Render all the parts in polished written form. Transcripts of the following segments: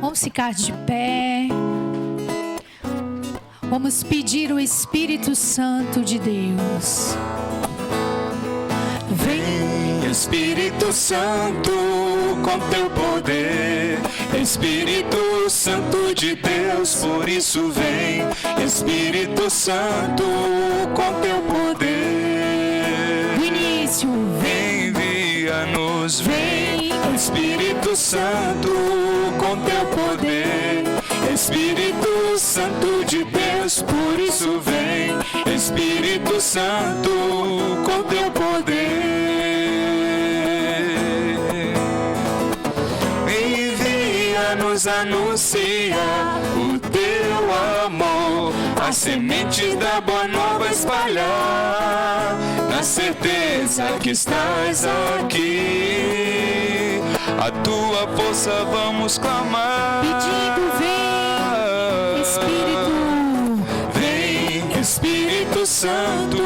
Vamos ficar de pé. Vamos pedir o Espírito Santo de Deus. Vem, Espírito Santo, com teu poder. Espírito Santo de Deus, por isso vem. Espírito Santo, com teu poder. Do início, envia-nos, vem. Espírito Santo, com teu poder. Espírito Santo de Deus, por isso vem. Espírito Santo, com teu poder. Envia-nos, anuncia o teu amor, as sementes da boa nova espalhar, na certeza que estás aqui. A tua força vamos clamar, pedindo, vem, Espírito. Vem, Espírito Santo,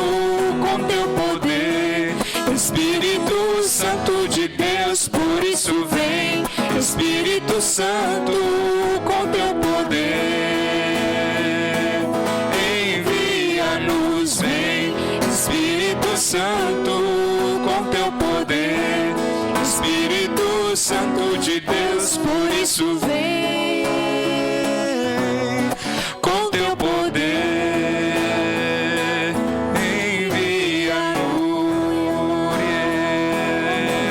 com teu poder. Espírito Santo de Deus, por isso vem. Espírito Santo, com teu poder. Envia-nos, vem. Espírito Santo, com teu poder. Espírito Santo de Deus, por isso vem. Com teu poder, envia-nos.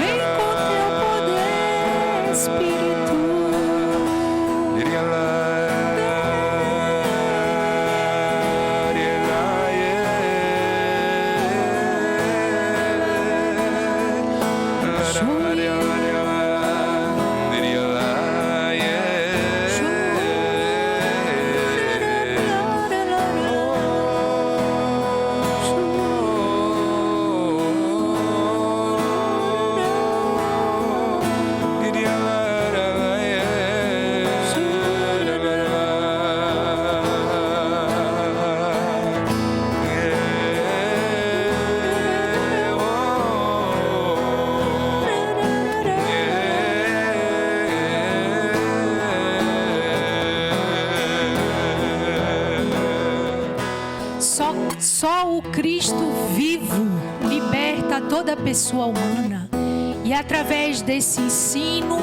Vem com teu poder, Espírito. Só o Cristo vivo liberta toda pessoa humana. E através desse ensino,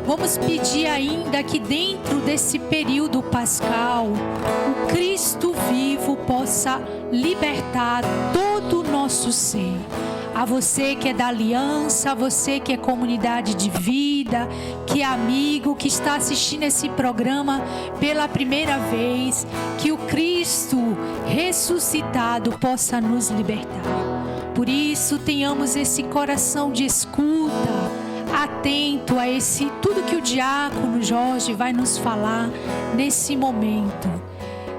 vamos pedir ainda que dentro desse período pascal, o Cristo vivo possa libertar todo o nosso ser. A você que é da aliança, a você que é comunidade de vida, que é amigo, que está assistindo esse programa pela primeira vez, que o Cristo ressuscitado possa nos libertar. Por isso, tenhamos esse coração de escuta, atento a esse tudo que o diácono Jorge vai nos falar nesse momento.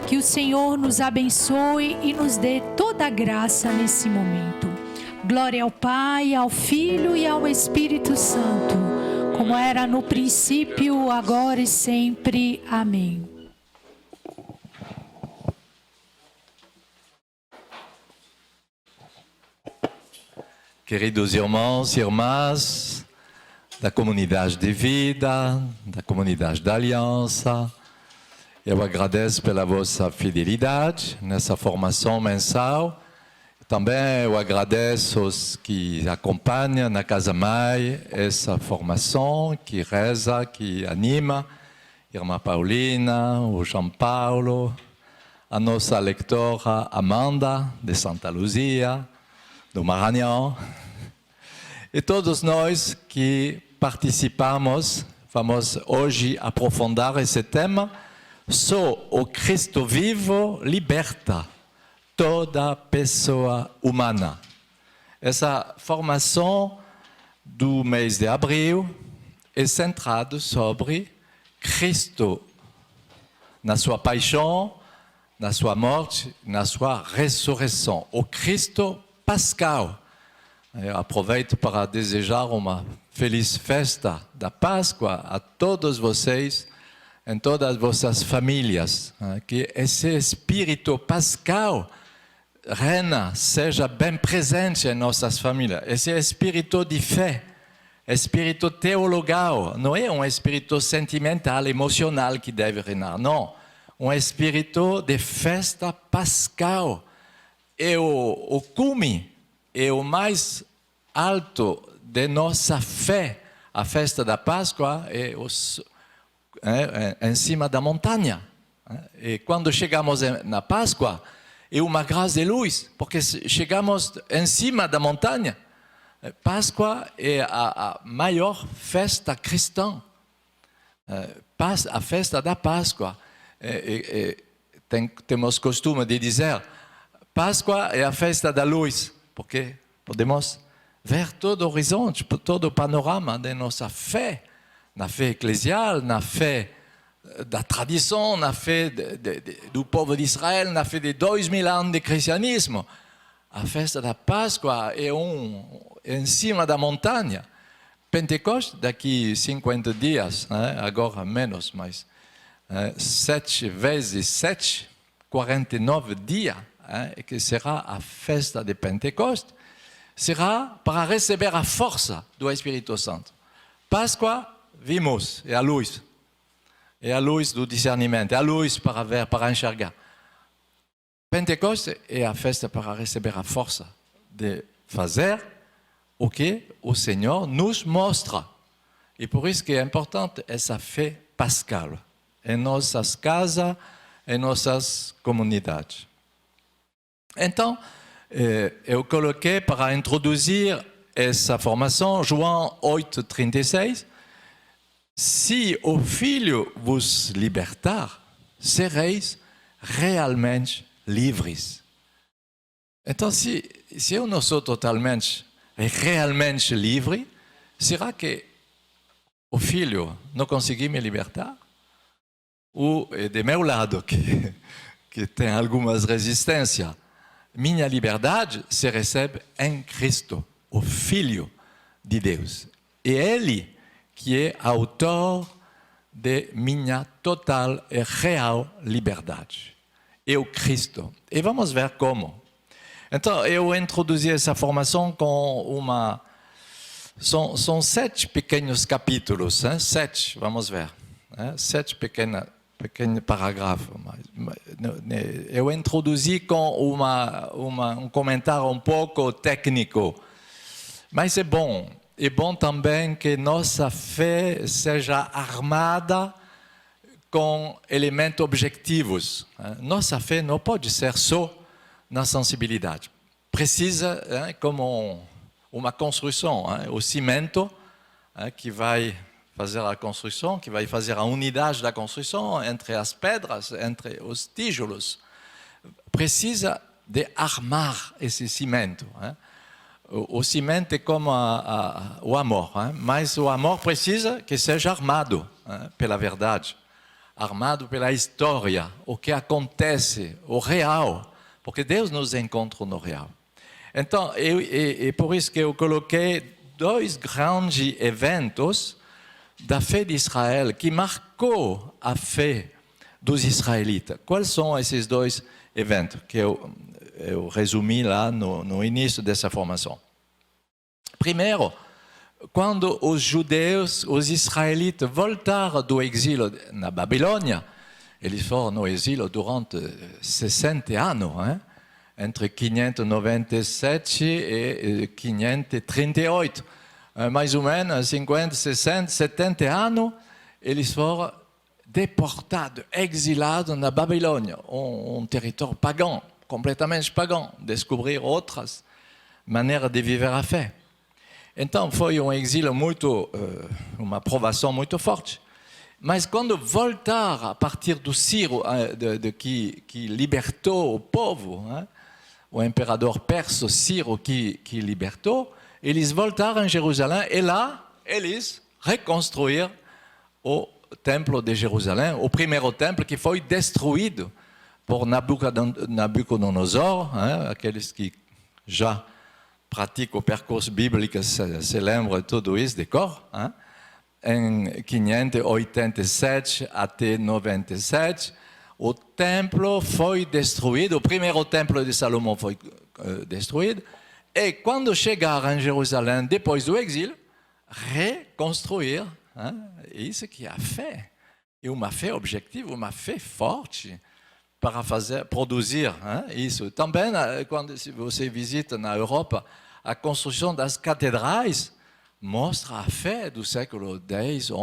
Que o Senhor nos abençoe e nos dê toda a graça nesse momento. Glória ao Pai, ao Filho e ao Espírito Santo, como era no princípio, agora e sempre. Amém. Queridos irmãos e irmãs da comunidade de vida, da comunidade da aliança, eu agradeço pela vossa fidelidade nessa formação mensal. Também eu agradeço os que acompanham na Casa Mãe essa formação, que reza, que anima, Irmã Paulina, o João Paulo, a nossa leitora Amanda, de Santa Luzia, do Maranhão, e todos nós que participamos. Vamos hoje aprofundar esse tema. Só o Cristo vivo liberta toda pessoa humana. Essa formação do mês de abril é centrada sobre Cristo, na sua paixão, na sua morte, na sua ressurreição. O Cristo pascal. Eu aproveito para desejar uma feliz festa da Páscoa a todos vocês, em todas as vossas famílias. Que esse espírito pascal reina, seja bem presente em nossas famílias. Esse espírito de fé espírito teologal, não é um espírito sentimental, emocional que deve reinar, não. Um espírito de festa pascal. É o cume, é o mais alto de nossa fé. A festa da Páscoa é em cima da montanha. E quando chegamos na Páscoa, é uma graça de luz, porque chegamos em cima da montanha. Páscoa é a maior festa cristã. A festa da Páscoa. Temos costume de dizer, Páscoa é a festa da luz, porque podemos ver todo o horizonte, todo o panorama de nossa fé, na fé eclesial, na fé da tradição, na fé do povo de Israel, na fé de 2000 anos de cristianismo. A festa da Páscoa é em cima da montanha. Pentecostes, daqui 50 dias, né? Agora menos, mas 7 vezes 7, 49 dias, que será a festa de Pentecostes, será para receber a força do Espírito Santo. Páscoa, vimos, é a luz. É a luz do discernimento, é a luz para ver, para enxergar. Pentecostes é a festa para receber a força de fazer o que o Senhor nos mostra. E por isso que é importante essa fé pascal em nossas casas, em nossas comunidades. Então, eu coloquei para introduzir essa formação João 8,36. Se o Filho vos libertar, sereis realmente livres. Então, se eu não sou totalmente e realmente livre, será que o Filho não conseguiu me libertar? Ou é de meu lado que tem algumas resistências? Minha liberdade se recebe em Cristo, o Filho de Deus. E Ele que é autor de minha total e real liberdade. É o Cristo. E vamos ver como. Então, eu introduzi essa formação com uma... São 7 pequenos capítulos, 7, vamos ver. 7 pequenos parágrafos. Eu introduzi com um comentário um pouco técnico. Mas é bom. É bom também que nossa fé seja armada com elementos objetivos. Nossa fé não pode ser só na sensibilidade. Precisa, como uma construção, o cimento que vai fazer a construção, que vai fazer a unidade da construção entre as pedras, entre os tijolos. Precisa de armar esse cimento. O cimento é como o amor, mas o amor precisa que seja armado pela verdade, armado pela história, o que acontece, o real, porque Deus nos encontra no real. Então, é por isso que eu coloquei 2 grandes eventos da fé de Israel que marcou a fé dos israelitas. Quais são esses 2 eventos que eu resumi lá no início dessa formação? Primeiro, quando os judeus, os israelitas voltaram do exílio na Babilônia, eles foram no exílio durante 60 anos, entre 597 e 538. Mais ou menos 50, 60, 70 anos, eles foram deportados, exilados na Babilônia, um território pagão, completamente pagão, descobrir outras maneiras de viver a fé. Então foi um exílio uma provação muito forte. Mas quando voltaram a partir do Ciro, que libertou o povo, o imperador persa Ciro que libertou, eles voltaram em Jerusalém e lá eles reconstruíram o templo de Jerusalém, o primeiro templo que foi destruído por Nabucodonosor, aqueles que já praticam o percurso bíblico se lembram de tudo isso de cor, em 587 até 97, o templo foi destruído, o primeiro templo de Salomão foi destruído, e quando chegaram em Jerusalém, depois do exílio, reconstruir isso que a fé. E uma fé objetiva, uma fé forte para produzir isso. Também, quando você visita na Europa, a construção das catedrais mostra a fé do século X, XI,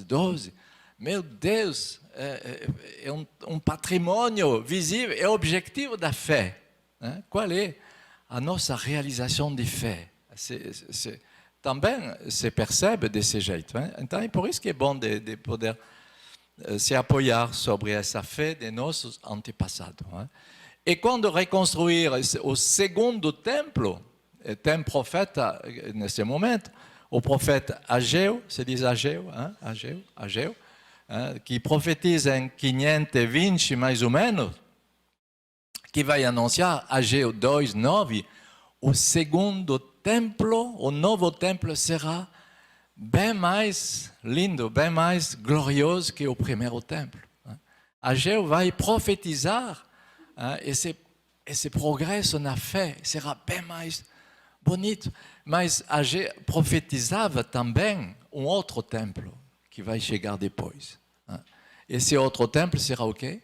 XII. Meu Deus, é um patrimônio visível e objetivo da fé. Qual é a nossa realização de fé? Também se percebe desse jeito. Então, é por isso que é bom de poder se apoiar sobre essa fé de nossos antepassados. E quando reconstruir o segundo templo, tem profeta nesse momento, o profeta Ageu, se diz Ageu, Ageu, que profetiza em 520 mais ou menos, que vai anunciar, Ageu 2:9, o segundo templo, o novo templo será bem mais lindo, bem mais glorioso que o primeiro templo. Ageu vai profetizar esse progresso na fé será bem mais bonito. Mas Ageu profetizava também um outro templo que vai chegar depois. Esse outro templo será o quê?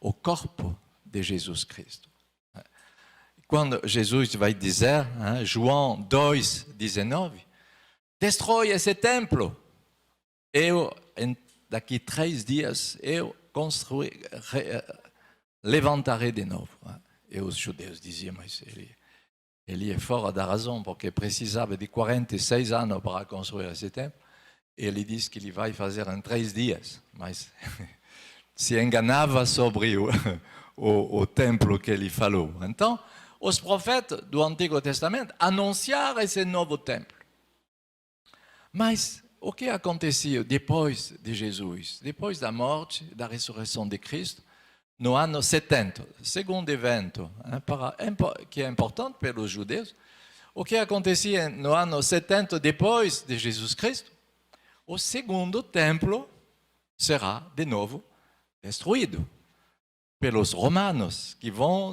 O corpo de Jesus Cristo. Quando Jesus vai dizer, João 2:19, destrói esse templo. Daqui 3 dias, eu levantarei de novo. E os judeus diziam, mas ele é fora da razão, porque precisava de 46 anos para construir esse templo. Ele diz que ele vai fazer em 3 dias, mas se enganava sobre o templo que ele falou. Então, os profetas do Antigo Testamento anunciaram esse novo templo. Mas o que aconteceu depois de Jesus, depois da morte, da ressurreição de Cristo, no ano 70, segundo evento, que é importante para os judeus, o que acontecia no ano 70 depois de Jesus Cristo? O segundo templo será de novo destruído pelos romanos, que vão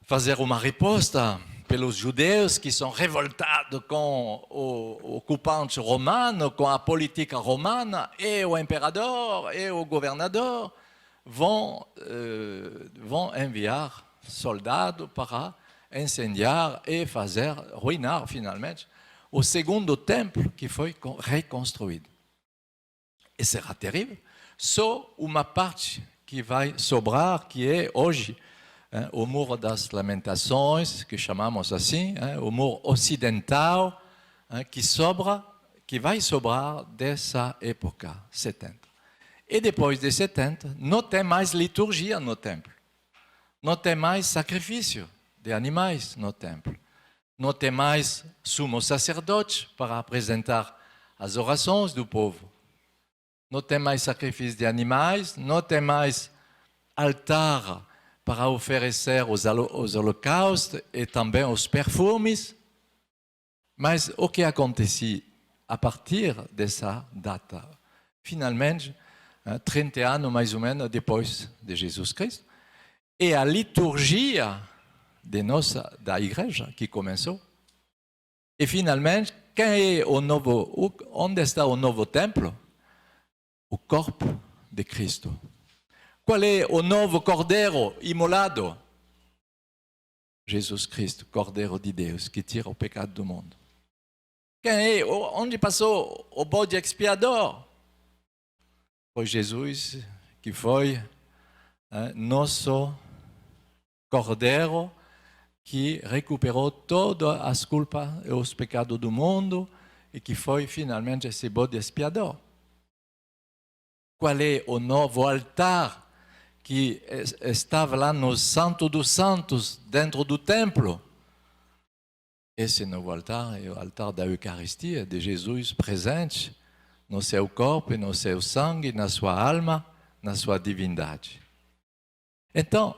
fazer uma resposta pelos judeus que são revoltados com o ocupante romano, com a política romana, e o imperador e o governador vão enviar soldados para incendiar e ruinar finalmente o segundo templo que foi reconstruído. E será terrível. Só uma parte que vai sobrar, que é hoje o Muro das Lamentações, que chamamos assim, o Muro Ocidental, que vai sobrar dessa época, 70. E depois de 70, não tem mais liturgia no templo. Não tem mais sacrifício de animais no templo. Não tem mais sumo sacerdote para apresentar as orações do povo. Não tem mais sacrifício de animais, não tem mais altar para oferecer os holocaustos e também os perfumes. Mas o que aconteceu a partir dessa data? Finalmente, 30 anos mais ou menos depois de Jesus Cristo, e a liturgia da igreja que começou. E finalmente, onde está o novo templo? O corpo de Cristo. Qual é o novo cordeiro imolado? Jesus Cristo, Cordeiro de Deus, que tira o pecado do mundo. Onde passou o bode expiador? Foi Jesus que foi nosso cordeiro que recuperou todas as culpas e os pecados do mundo e que foi finalmente esse bode expiador. Qual é o novo altar que estava lá no Santo dos Santos, dentro do templo? Esse novo altar é o altar da Eucaristia, de Jesus presente no seu corpo, no seu sangue, na sua alma, na sua divindade. Então,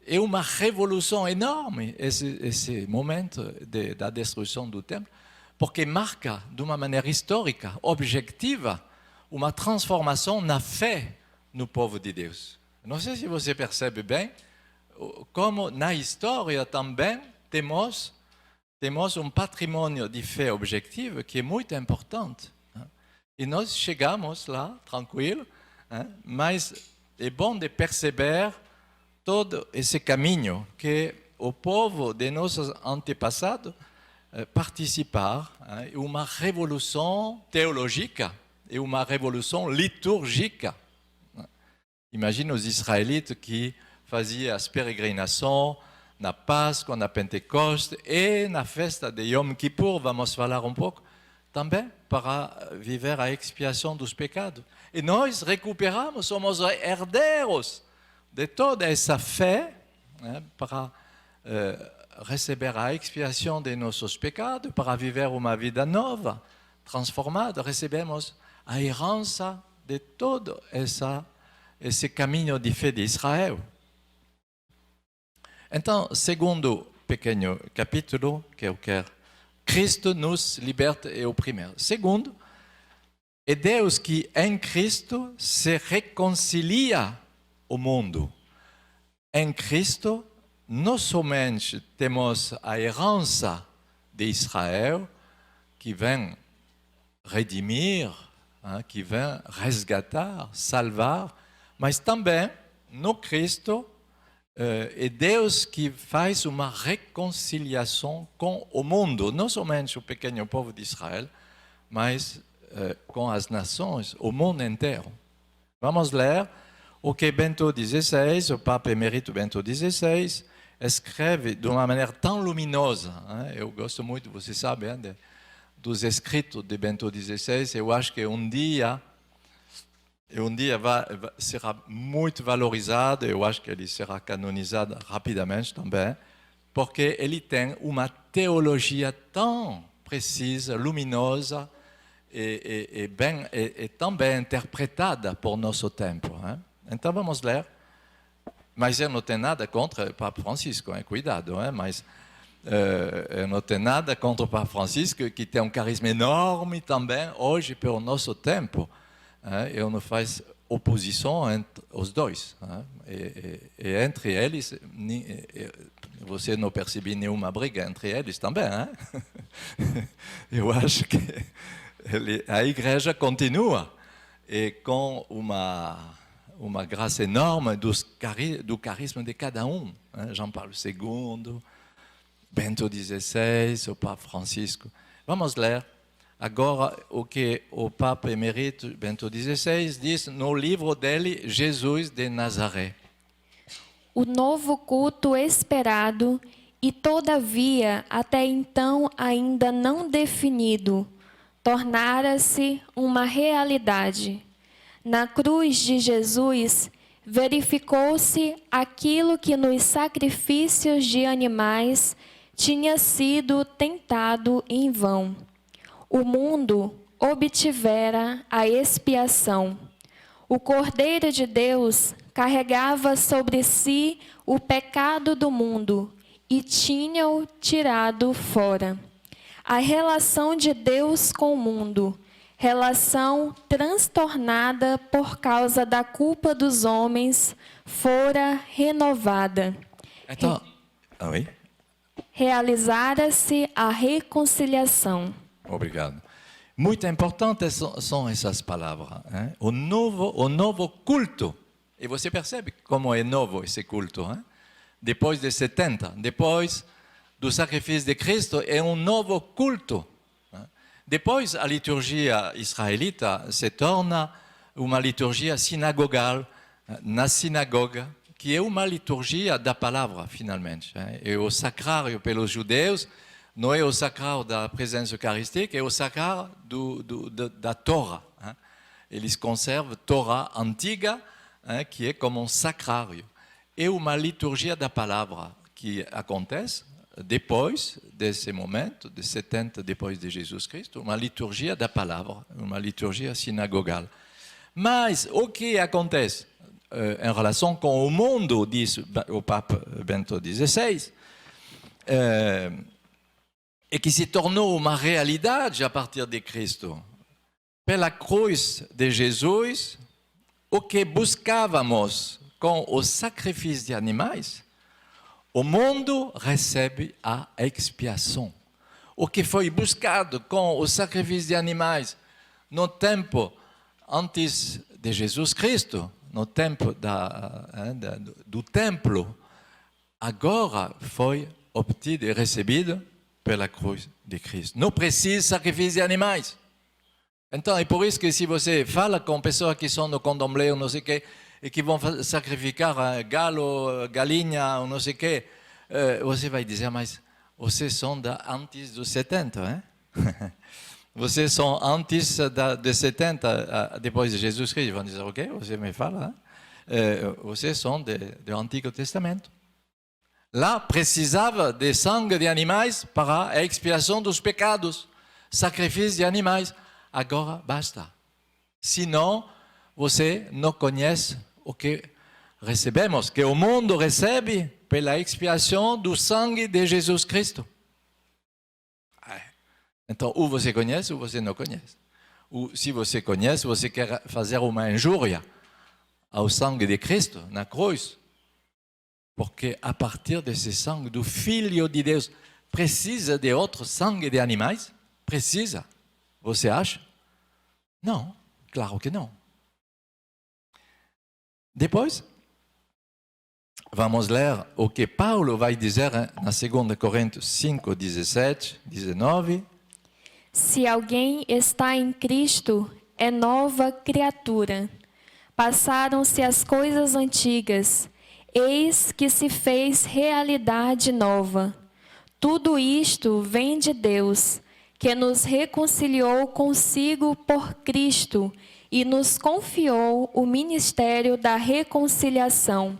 é uma revolução enorme esse momento da destruição do templo, porque marca, de uma maneira histórica, objetiva, uma transformação na fé no povo de Deus. Não sei se você percebe bem como na história também temos temos patrimônio de fé objetiva que é muito importante. E nós chegamos lá, tranquilo, mas é bom de perceber todo esse caminho que o povo de nossos antepassados participaram em uma revolução teológica e uma revolução litúrgica. Imagina os israelitas que faziam as peregrinações na Páscoa, na Pentecoste e na festa de Yom Kippur, vamos falar um pouco, também para viver a expiação dos pecados. E nós recuperamos, somos herdeiros de toda essa fé para receber a expiação de nossos pecados, para viver uma vida nova, transformada. Recebemos a herança de todo esse caminho de fé de Israel. Então, segundo pequeno capítulo que eu quero, Cristo nos liberta e oprime. Segundo, é Deus que em Cristo se reconcilia o mundo. Em Cristo, não somente temos a herança de Israel, que vem redimir, que vem resgatar, salvar, mas também no Cristo, é Deus que faz uma reconciliação com o mundo, não somente o pequeno povo de Israel, mas com as nações, o mundo inteiro. Vamos ler o que Bento XVI, o Papa Emérito Bento XVI, escreve de uma maneira tão luminosa. Eu gosto muito, você sabe, dos escritos de Bento XVI. Eu acho que um dia será muito valorizado, eu acho que ele será canonizado rapidamente também, porque ele tem uma teologia tão precisa, luminosa e tão bem interpretada por nosso tempo. Então vamos ler, mas eu não tenho nada contra o Papa Francisco, cuidado, mas eu não tenho nada contra o Papa Francisco, que tem um carisma enorme também hoje pelo nosso tempo. Eu não faço oposição entre os dois. E entre eles, você não percebe nenhuma briga entre eles também. Eu acho que a igreja continua e com uma graça enorme do carisma de cada um. João Paulo II, Bento XVI, o Papa Francisco. Vamos ler agora o que o Papa Emérito Bento XVI diz no livro dele, Jesus de Nazaré. O novo culto esperado e, todavia, até então ainda não definido, tornara-se uma realidade. Na cruz de Jesus, verificou-se aquilo que nos sacrifícios de animais tinha sido tentado em vão. O mundo obtivera a expiação. O Cordeiro de Deus carregava sobre si o pecado do mundo e tinha-o tirado fora. A relação de Deus com o mundo, relação transtornada por causa da culpa dos homens, fora renovada. Então, Realizara-se a reconciliação. Obrigado. Muito importantes são essas palavras. O novo culto. E você percebe como é novo esse culto. Depois de 70, depois do sacrifício de Cristo, é um novo culto. Depois, a liturgia israelita se torna uma liturgia sinagogal, na sinagoga, que é uma liturgia da palavra, finalmente. E o sacrário pelos judeus não é o sacrário da presença eucarística, é o sacrário da Torá. Eles conservam a Torá antiga, que é como um sacrário. É uma liturgia da palavra que acontece depois desse momento, de 70 depois de Jesus Cristo, uma liturgia da palavra, uma liturgia sinagogal. Mas o que acontece em relação com o mundo, diz o Papa Bento XVI, e que se tornou uma realidade a partir de Cristo. Pela cruz de Jesus, o que buscávamos com o sacrifício de animais, o mundo recebe a expiação. o que foi buscado com o sacrifício de animais no tempo antes de Jesus Cristo, no tempo do templo, agora foi obtido e recebido pela cruz de Cristo. Não precisa sacrifício de animais. Então, é por isso que se você fala com pessoas que são no candomblé ou não sei o quê, e que vão sacrificar galo, galinha ou não sei o quê, você vai dizer, mas vocês são antes dos 70, hein? Vocês são antes de 70, depois de Jesus Cristo. Vão dizer, ok, você me fala. Vocês são do Antigo Testamento. Lá, precisava de sangue de animais para a expiação dos pecados. Sacrifício de animais. Agora, basta. Senão, você não conhece o que recebemos, que o mundo recebe pela expiação do sangue de Jesus Cristo. Então, ou você conhece ou você não conhece. Ou, se você conhece, você quer fazer uma injúria ao sangue de Cristo na cruz, porque a partir desse sangue do Filho de Deus, precisa de outro sangue de animais? Precisa. Você acha? Não, claro que não. Depois, vamos ler o que Paulo vai dizer na 2 Coríntios 5, 17, 19. Se alguém está em Cristo, é nova criatura. Passaram-se as coisas antigas, eis que se fez realidade nova. Tudo isto vem de Deus, que nos reconciliou consigo por Cristo e nos confiou o ministério da reconciliação.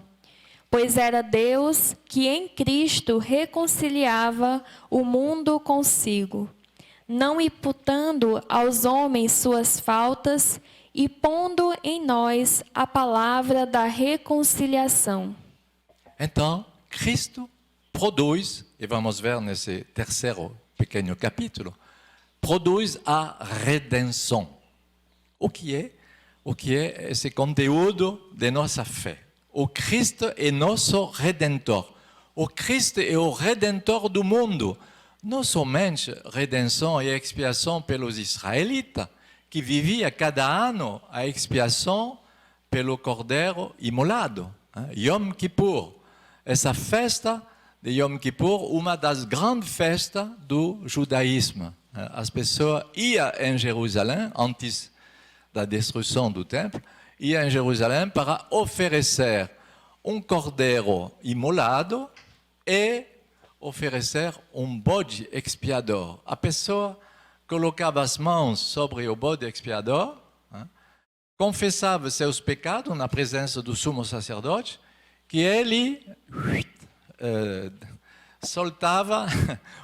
Pois era Deus que em Cristo reconciliava o mundo consigo, não imputando aos homens suas faltas e pondo em nós a palavra da reconciliação. Então, Cristo produz, e vamos ver nesse terceiro pequeno capítulo, produz a redenção. O que é esse conteúdo de nossa fé? O Cristo é nosso Redentor. O Cristo é o Redentor do mundo. Não somente redenção e expiação pelos israelitas, que viviam cada ano a expiação pelo cordeiro imolado. Yom Kippur. Essa festa de Yom Kippur, uma das grandes festas do judaísmo. As pessoas iam em Jerusalém, antes da destruição do templo, iam em Jerusalém para oferecer um cordeiro imolado e oferecer um bode expiador. A pessoa colocava as mãos sobre o bode expiador, confessava seus pecados na presença do sumo sacerdote, que ele soltava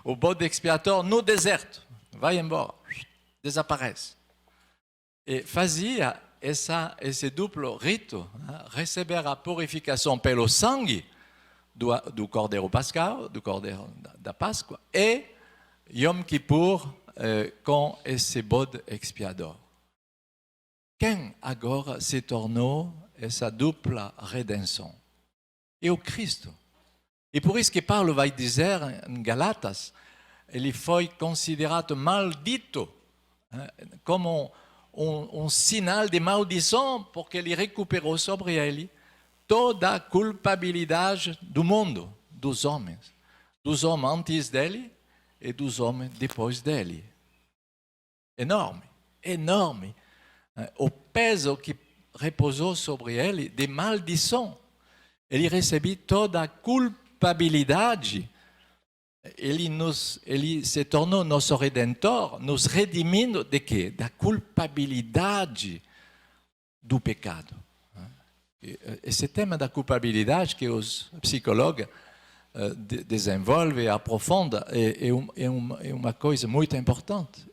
o bode expiatório no deserto. Vai embora, desaparece. E fazia esse duplo rito, receber a purificação pelo sangue do cordeiro pascal, do cordeiro da Páscoa, e Yom Kippur com esse bode expiador. Quem agora se tornou essa dupla redenção? É o Cristo. E por isso que Paulo vai dizer em Galatas, ele foi considerado maldito, como um sinal de maldição, porque ele recuperou sobre ele toda a culpabilidade do mundo, dos homens antes dele e dos homens depois dele. Enorme, enorme. O peso que repousou sobre ele de maldição. Ele recebeu toda a culpabilidade. Ele se tornou nosso Redentor, nos redimindo de quê? Da culpabilidade do pecado. Esse tema da culpabilidade que os psicólogos desenvolvem e aprofundam é uma coisa muito importante.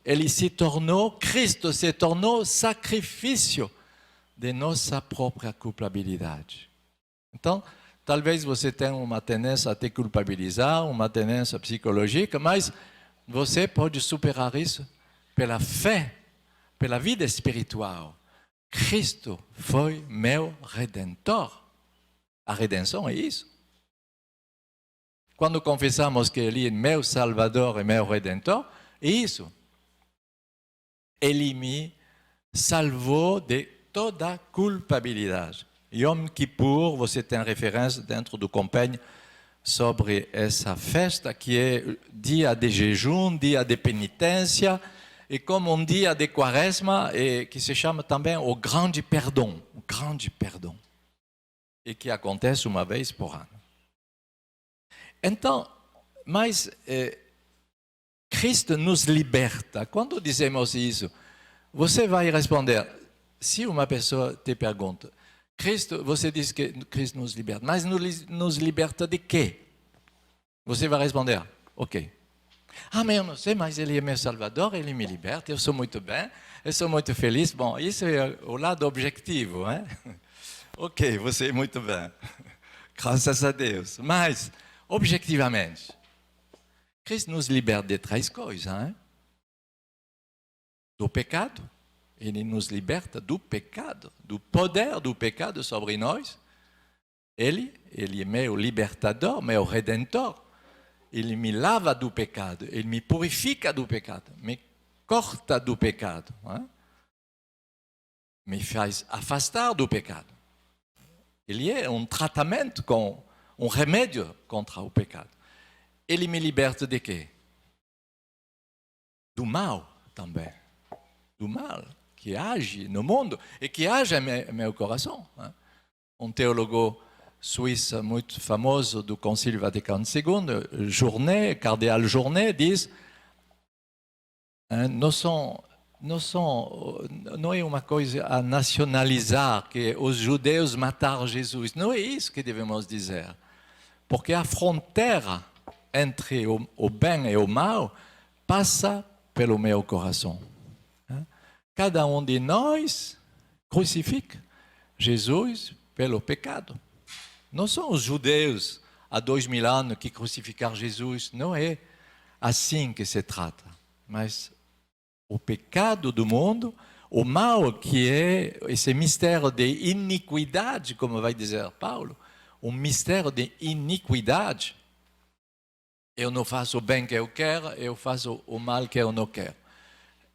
Cristo se tornou sacrifício de nossa própria culpabilidade. Então, talvez você tenha uma tendência a te culpabilizar, uma tendência psicológica, mas você pode superar isso pela fé, pela vida espiritual. Cristo foi meu Redentor. A redenção é isso. quando confessamos que Ele é meu Salvador e meu Redentor, é isso. Ele me salvou de toda culpabilidade. Yom Kippur, você tem referência dentro do compenho sobre essa festa que é dia de jejum, dia de penitência, e como um dia de quaresma, e que se chama também o grande perdão, e que acontece uma vez por ano. Então, mas Cristo nos liberta. Quando dizemos isso, você vai responder, se uma pessoa te pergunta, Cristo, você diz que Cristo nos liberta, mas nos liberta de quê? Você vai responder, ok. Ah, mas eu não sei, mas Ele é meu Salvador, Ele me liberta, eu sou muito bem, eu sou muito feliz. Bom, isso é o lado objetivo, hein? Ok, você é muito bem, graças a Deus. Mas, objetivamente, Cristo nos liberta de três coisas, hein? Do pecado, Ele nos liberta do pecado, do poder do pecado sobre nós. Ele é meu libertador, meu redentor. Ele me lava do pecado, Ele me purifica do pecado, me corta do pecado, hein? Me faz afastar do pecado. Ele é um tratamento, um remédio contra o pecado. Ele me liberta de quê? Do mal também. Do mal que age no mundo e que age em meu coração. Hein? Um teólogo suíço muito famoso do Concílio Vaticano II, Journet, cardeal Journet, diz: não é uma coisa a nacionalizar que os judeus mataram Jesus. Não é isso que devemos dizer. Porque a fronteira entre o bem e o mal passa pelo meu coração. Cada um de nós crucifica Jesus pelo pecado. Não são os judeus há 2000 anos que crucificaram Jesus. Não é assim que se trata. Mas o pecado do mundo, o mal que é esse mistério de iniquidade, como vai dizer Paulo, um mistério de iniquidade. Eu não faço o bem que eu quero, eu faço o mal que eu não quero.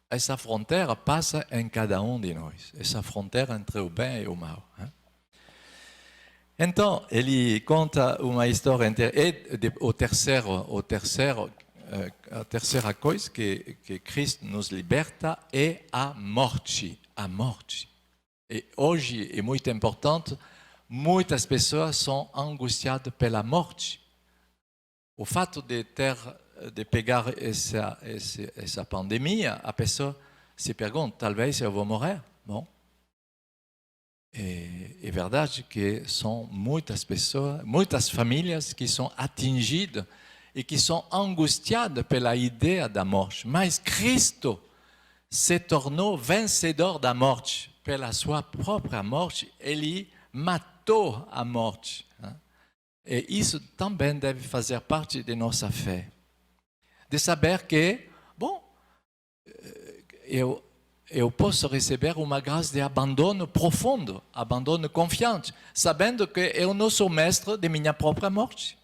Essa fronteira passa em cada um de nós. Essa fronteira entre o bem e o mal. Hein? Então, ele conta uma história inteira. E a terceira coisa que Cristo nos liberta é a morte. A morte. E hoje é muito importante, muitas pessoas são angustiadas pela morte. O fato de pegar essa pandemia, a pessoa se pergunta, talvez eu vou morrer. Bom, é verdade que são muitas pessoas, muitas famílias que são atingidas e que são angustiadas pela ideia da morte. Mas Cristo se tornou vencedor da morte. Pela sua própria morte, Ele matou a morte. E isso também deve fazer parte de nossa fé. De saber que, bom, eu posso receber uma graça de abandono profundo, abandono confiante, sabendo que eu não sou mestre de minha própria morte.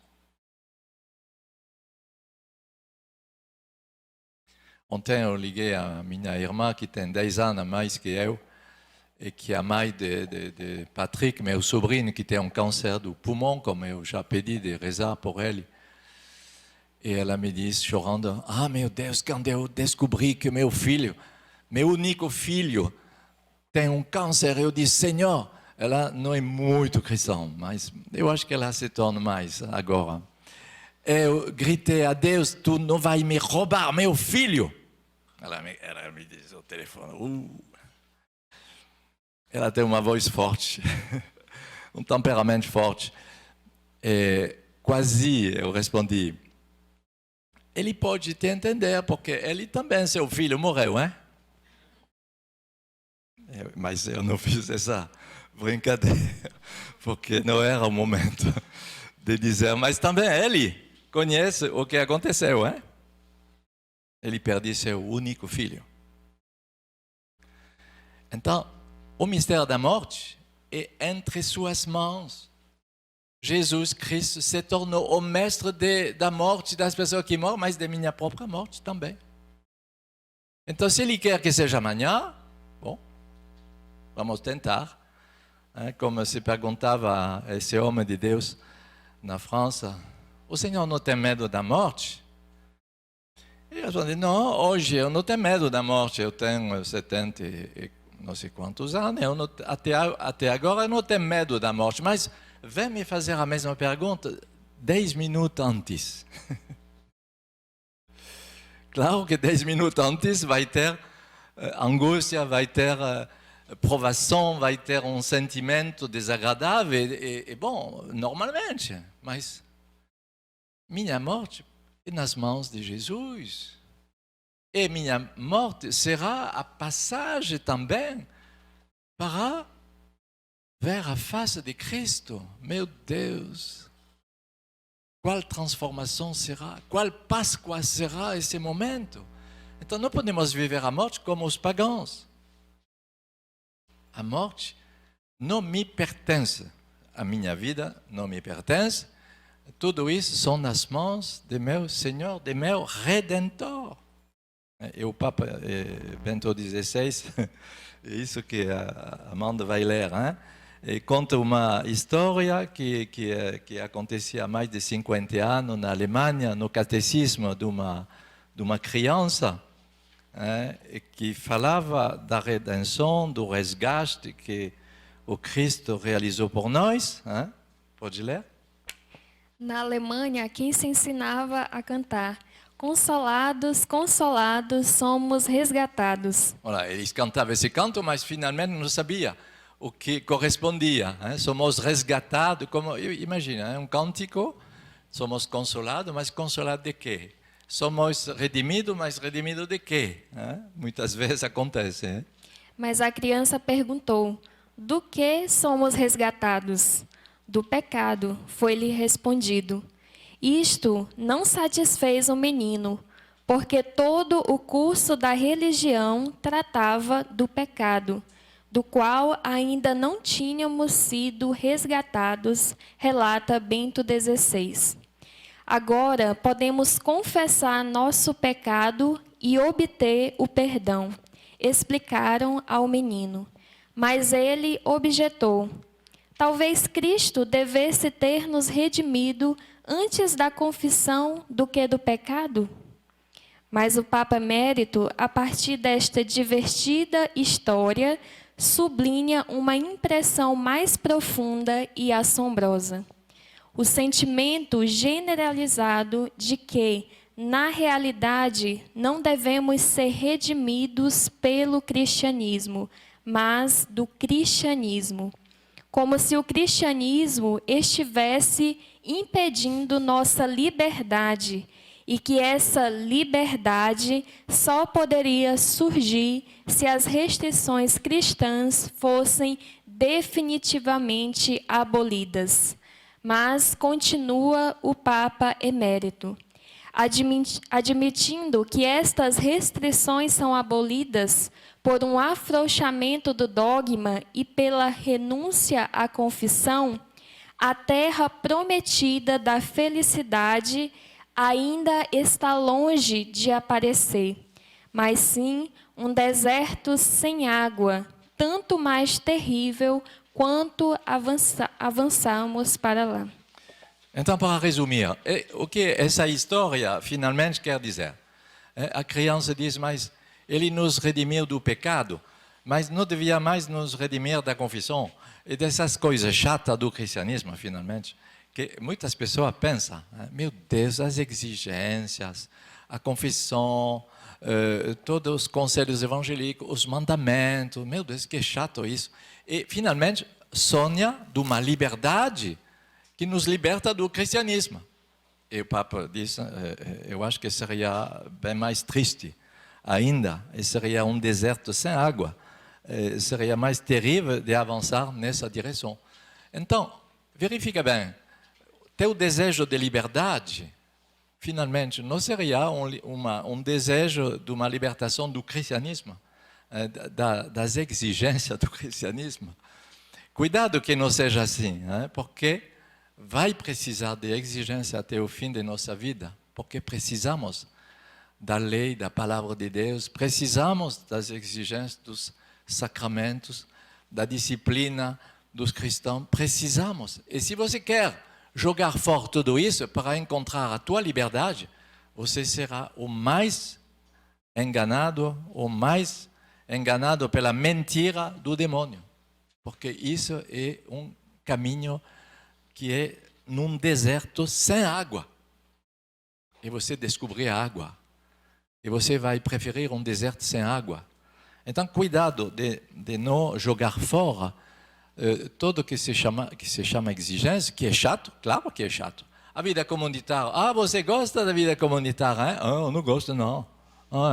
Ontem eu liguei a minha irmã, que tem 10 anos a mais que eu, e que é a mãe de Patrick, meu sobrinho, que tem um câncer do pulmão, como eu já pedi de rezar por ele. E ela me disse, chorando, ah, meu Deus, quando eu descobri que meu filho, meu único filho, tem um câncer, eu disse, Senhor, ela não é muito cristã, mas eu acho que ela se torna mais agora. Eu gritei a Deus, tu não vai me roubar meu filho. Ela me disse ao telefone, Ela tem uma voz forte, um temperamento forte. E quase eu respondi, ele pode te entender, porque ele também, seu filho, morreu, hein? Mas eu não fiz essa brincadeira, porque não era o momento de dizer, mas também ele conhece o que aconteceu, hein? Ele perdeu seu único filho. Então, o mistério da morte é entre suas mãos. Jesus Cristo se tornou o mestre da morte das pessoas que morrem, mas de minha própria morte também. Então, se Ele quer que seja amanhã, bom, vamos tentar. Como se perguntava a esse homem de Deus na França, o Senhor não tem medo da morte? E ele responde, não, hoje eu não tenho medo da morte, eu tenho 70 e não sei quantos anos, eu não, até agora eu não tenho medo da morte, mas vem me fazer a mesma pergunta 10 minutos antes. Claro que 10 minutos antes vai ter angústia, vai ter provação, vai ter um sentimento desagradável, e bom, normalmente, mas minha morte é nas mãos de Jesus. E minha morte será a passagem também para ver a face de Cristo. Meu Deus! Qual transformação será? Qual Páscoa será esse momento? Então não podemos viver a morte como os pagãos. A morte não me pertence. A minha vida não me pertence. Tudo isso são nas mãos de meu Senhor, de meu Redentor. E o Papa Bento XVI, é isso que a Amanda vai ler, hein? E conta uma história que acontecia há mais de 50 anos na Alemanha, no catecismo de uma criança, que falava da redenção, do resgate que o Cristo realizou por nós. Pode ler? Na Alemanha, aqui se ensinava a cantar: consolados, consolados, somos resgatados. Olha, eles cantavam esse canto, mas finalmente não sabia o que correspondia. Somos resgatados, como imagina, um cântico, somos consolados, mas consolados de quê? Somos redimidos, mas redimidos de quê? Muitas vezes acontece. Mas a criança perguntou: do que somos resgatados? Do pecado, foi-lhe respondido. Isto não satisfez o menino, porque todo o curso da religião tratava do pecado, do qual ainda não tínhamos sido resgatados, relata Bento XVI. Agora podemos confessar nosso pecado e obter o perdão, explicaram ao menino. Mas ele objetou: talvez Cristo devesse ter nos redimido antes da confissão do que do pecado? Mas o Papa Emérito, a partir desta divertida história, sublinha uma impressão mais profunda e assombrosa. O sentimento generalizado de que, na realidade, não devemos ser redimidos pelo cristianismo, mas do cristianismo. Como se o cristianismo estivesse impedindo nossa liberdade e que essa liberdade só poderia surgir se as restrições cristãs fossem definitivamente abolidas. Mas continua o Papa Emérito, admitindo que estas restrições são abolidas por um afrouxamento do dogma e pela renúncia à confissão, a terra prometida da felicidade ainda está longe de aparecer, mas sim um deserto sem água, tanto mais terrível quanto avançamos para lá. Então, para resumir, o que essa história finalmente quer dizer? A criança diz, mas ele nos redimiu do pecado, mas não devia mais nos redimir da confissão e dessas coisas chatas do cristianismo, finalmente, que muitas pessoas pensam, meu Deus, as exigências, a confissão, todos os conselhos evangélicos, os mandamentos, meu Deus, que chato isso. E, finalmente, sonha de uma liberdade que nos liberta do cristianismo. E o Papa disse, eu acho que seria bem mais triste ainda, e seria um deserto sem água, seria mais terrível de avançar nessa direção. Então, verifica bem, teu desejo de liberdade, finalmente, não seria um desejo de uma libertação do cristianismo, das exigências do cristianismo? Cuidado que não seja assim, porque vai precisar de exigência até o fim de nossa vida, porque precisamos da lei, da palavra de Deus, precisamos das exigências dos sacramentos, da disciplina dos cristãos, precisamos. E se você quer jogar fora tudo isso para encontrar a tua liberdade, você será o mais enganado pela mentira do demônio. Porque isso é um caminho que é num deserto sem água. E você descobrir a água. E você vai preferir um deserto sem água. Então, cuidado de não jogar fora tudo que se chama exigência, que é chato, claro que é chato. A vida comunitária, você gosta da vida comunitária? Hein? Eu não gosto, não.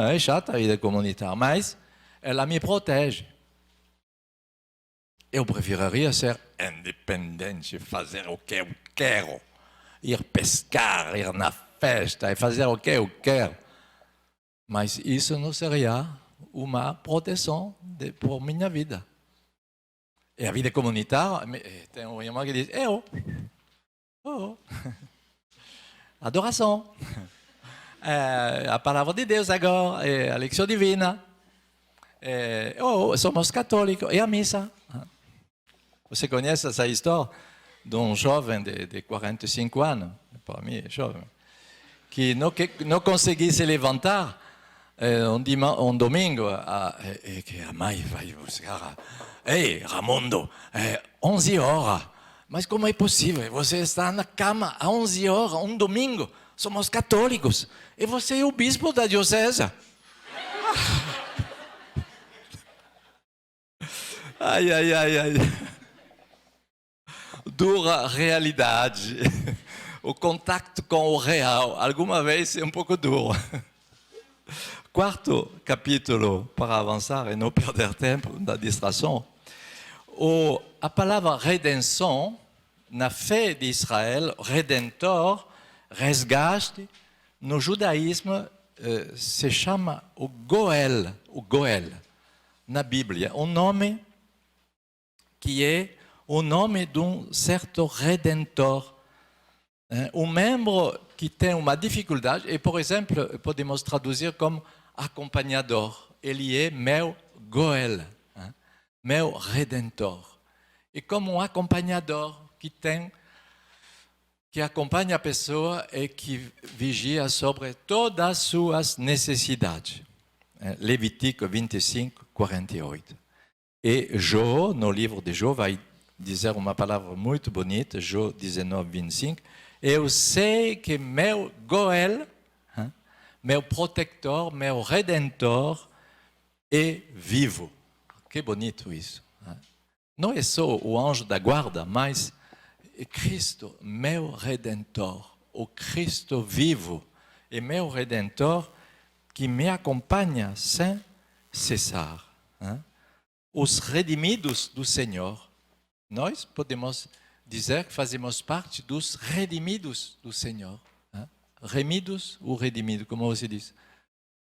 É chata a vida comunitária, mas ela me protege. Eu preferiria ser independente, fazer o que eu quero, ir pescar, ir na festa e fazer o que eu quero. Mas isso não seria uma proteção por minha vida. E a vida comunitária, tem um irmão que diz, adoração. A palavra de Deus agora, a lição divina. Somos católicos, e a missa. Você conhece essa história de um jovem de 45 anos, para mim é jovem, que não conseguia se levantar um domingo, que a mãe vai buscar. Ei, Ramondo, 11 horas. Mas como é possível? Você está na cama a 11 horas, um domingo. Somos católicos. E você é o bispo da diocese. Ai. Dura realidade. O contato com o real, alguma vez é um pouco duro. Quarto capítulo, para avançar e não perder tempo da distração. A palavra redenção, na fé de Israel, redentor, resgate, no judaísmo se chama o Goel, na Bíblia, um nome que é o nome de um certo redentor, um membro que tem uma dificuldade, e por exemplo, podemos traduzir como acompanhador, ele é meu Goel, meu redentor. E como um acompanhador que acompanha a pessoa e que vigia sobre todas as suas necessidades. Levítico 25, 48. E Jó, no livro de Jó, vai dizer uma palavra muito bonita, Jó 19, 25. Eu sei que meu Goel, meu protetor, meu redentor, é vivo. Que bonito isso. Não é só o anjo da guarda, mas é Cristo, meu redentor, o Cristo vivo, é meu redentor que me acompanha sem cessar. Os redimidos do Senhor, nós podemos dizer que fazemos parte dos redimidos do Senhor. Remidos ou redimidos, como você diz?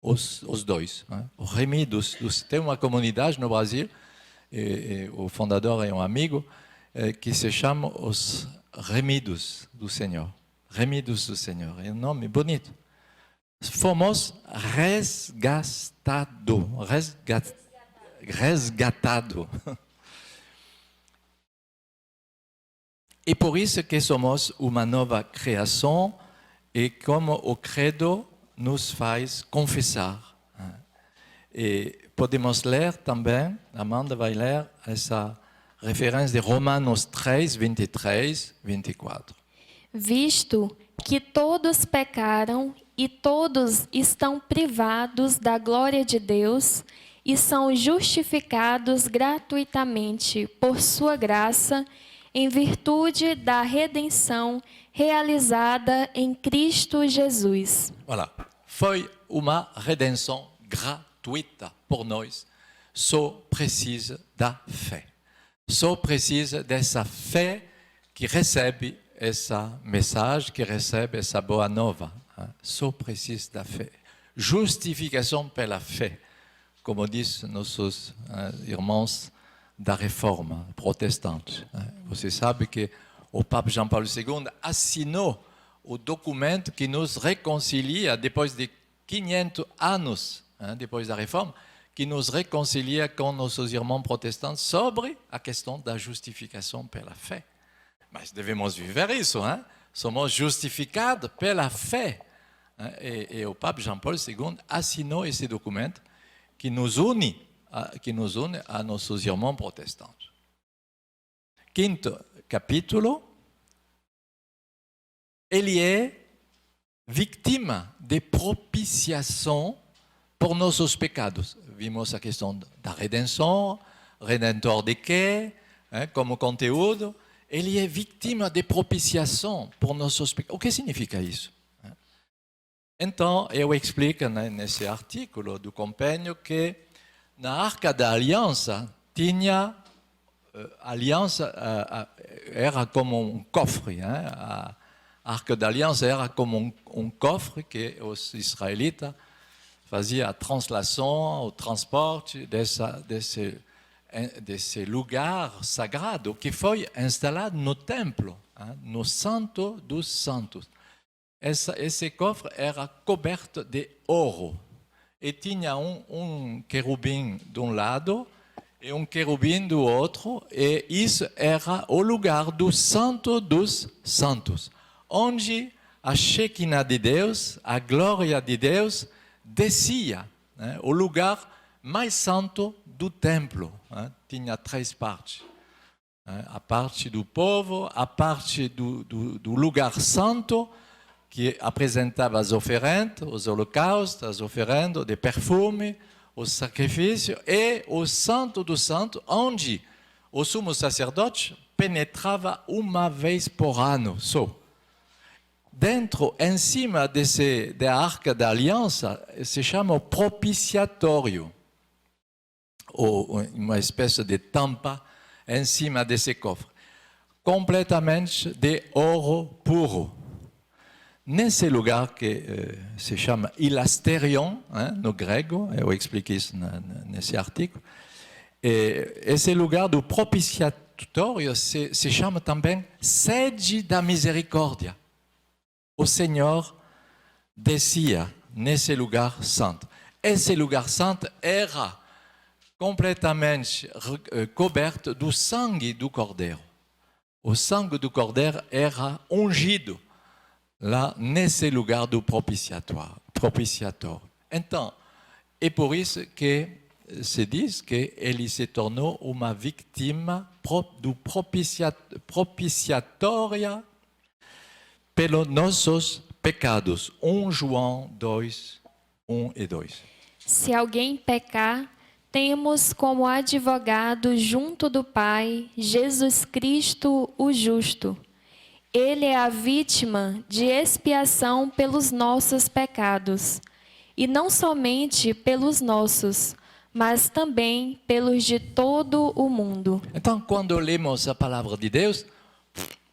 Os dois. Os remidos. Tem uma comunidade no Brasil, o fundador é um amigo, que se chama os remidos do Senhor. Remidos do Senhor. É um nome bonito. Fomos resgatado. E por isso que somos uma nova criação e como o credo nos faz confessar. E podemos ler também, Amanda vai ler essa referência de Romanos 3, 23, 24. Visto que todos pecaram e todos estão privados da glória de Deus e são justificados gratuitamente por sua graça, em virtude da redenção realizada em Cristo Jesus. Voilà. Foi uma redenção gratuita por nós. Só precisa da fé. Só precisa dessa fé que recebe essa mensagem, que recebe essa boa nova. Só precisa da fé. Justificação pela fé, como diz nossos irmãos da reforma protestante. Você sabe que o Papa João Paulo II assinou o documento que nos reconcilia, depois de 500 anos, depois da reforma, que nos reconcilia com nossos irmãos protestantes sobre a questão da justificação pela fé. Mas devemos viver isso, somos justificados pela fé. E o Papa João Paulo II assinou esse documento que nos une a nossos irmãos protestantes. Quinto capítulo, ele é vítima de propiciação por nossos pecados. Vimos a questão da redenção, redentor de quê, como conteúdo. Ele é vítima de propiciação por nossos pecados. O que significa isso? Então, eu explico nesse artigo do compêndio que na Arca da Aliança tinha a aliança era como um cofre, a Arca da Aliança era como um cofre que os israelitas faziam a translação, o transporte desse lugar sagrado que foi instalado no templo, no Santo dos Santos. Esse cofre era coberto de ouro e tinha um querubim de um lado e um querubim do outro, e isso era o lugar do Santo dos Santos, onde a Shekinah de Deus, a glória de Deus, descia, o lugar mais santo do templo. Tinha 3 partes. A parte do povo, a parte do lugar santo, que apresentava as oferendas, os holocaustos, as oferendas de perfume, os sacrifícios, e o Santo do Santo, onde o sumo sacerdote penetrava uma vez por ano só. Dentro, em cima da Arca da Aliança, se chama propiciatório, ou uma espécie de tampa em cima desse cofre, completamente de ouro puro. Nesse lugar que se chama Hilasterion, no grego, eu expliquei isso nesse artigo, esse lugar do propiciatório se chama também sede da misericórdia. O Senhor descia nesse lugar santo. Esse lugar santo era completamente coberto do sangue do Cordeiro. O sangue do Cordeiro era ungido lá nesse lugar do propiciatório. Então, é por isso que se diz que ele se tornou uma vítima do propiciatória pelos nossos pecados. 1 João 2, 1 e 2. Se alguém pecar, temos como advogado junto do Pai Jesus Cristo, o justo. Ele é a vítima de expiação pelos nossos pecados, e não somente pelos nossos, mas também pelos de todo o mundo. Então, quando lemos a palavra de Deus,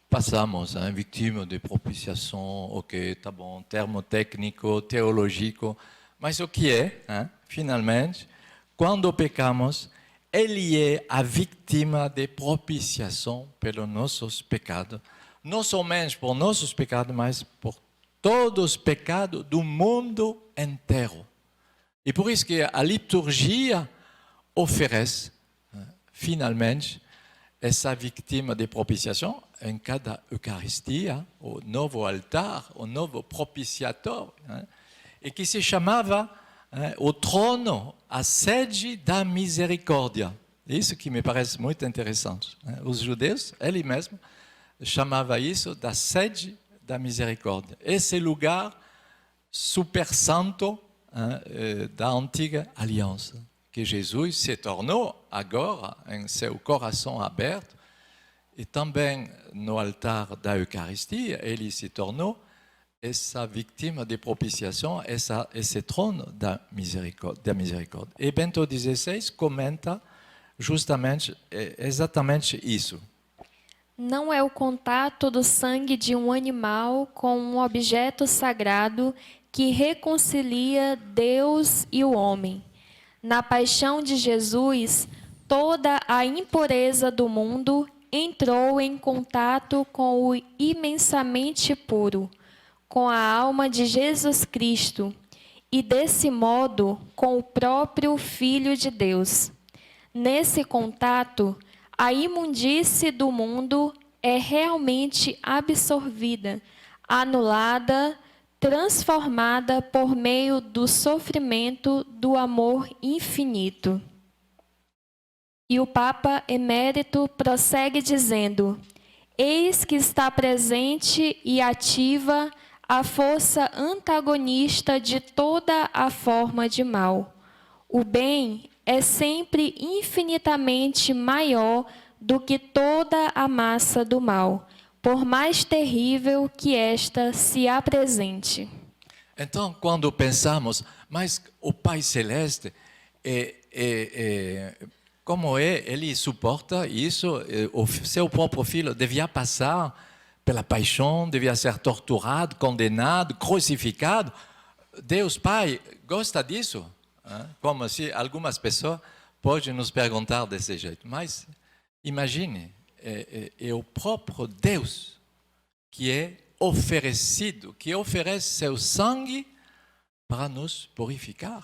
passamos a vítima de propiciação, ok, tá bom, termo técnico, teológico, mas o que é, finalmente, quando pecamos, ele é a vítima de propiciação pelos nossos pecados. Não somente por nossos pecados, mas por todos os pecados do mundo inteiro. E por isso que a liturgia oferece, finalmente, essa vítima de propiciação em cada Eucaristia, o novo altar, o novo propiciatório, e que se chamava o trono, a sede da misericórdia. Isso que me parece muito interessante. Os judeus, eles mesmos, chamava isso da sede da misericórdia. Esse lugar super santo da antiga aliança, que Jesus se tornou agora em seu coração aberto, e também no altar da Eucaristia, ele se tornou essa vítima de propiciação, esse trono da misericórdia. E Bento XVI comenta justamente, exatamente isso. Não é o contato do sangue de um animal com um objeto sagrado que reconcilia Deus e o homem. Na paixão de Jesus, toda a impureza do mundo entrou em contato com o imensamente puro, com a alma de Jesus Cristo, e desse modo com o próprio Filho de Deus. Nesse contato, a imundície do mundo é realmente absorvida, anulada, transformada por meio do sofrimento do amor infinito. E o Papa Emérito prossegue dizendo: eis que está presente e ativa a força antagonista de toda a forma de mal. O bem é sempre infinitamente maior do que toda a massa do mal, por mais terrível que esta se apresente. Então, quando pensamos, mas o Pai Celeste, como ele suporta isso? O seu próprio filho devia passar pela paixão, devia ser torturado, condenado, crucificado. Deus Pai gosta disso? Como se algumas pessoas podem nos perguntar desse jeito. Mas imagine, é o próprio Deus que é oferecido, que oferece seu sangue para nos purificar.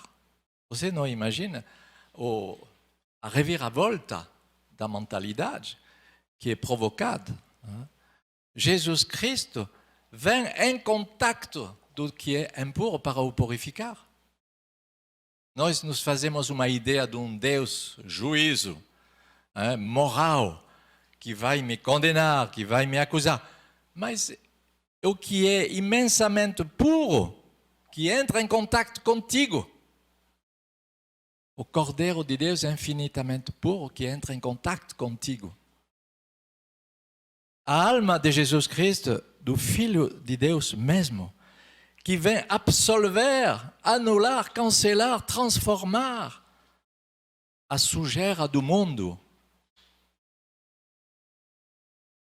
Você não imagina a reviravolta da mentalidade que é provocada. Jesus Cristo vem em contato do que é impuro para o purificar. Nós nos fazemos uma ideia de um Deus juízo, moral, que vai me condenar, que vai me acusar. Mas o que é imensamente puro, que entra em contato contigo. O Cordeiro de Deus é infinitamente puro, que entra em contato contigo. A alma de Jesus Cristo, do Filho de Deus mesmo, que vem absolver, anular, cancelar, transformar a sujeira do mundo.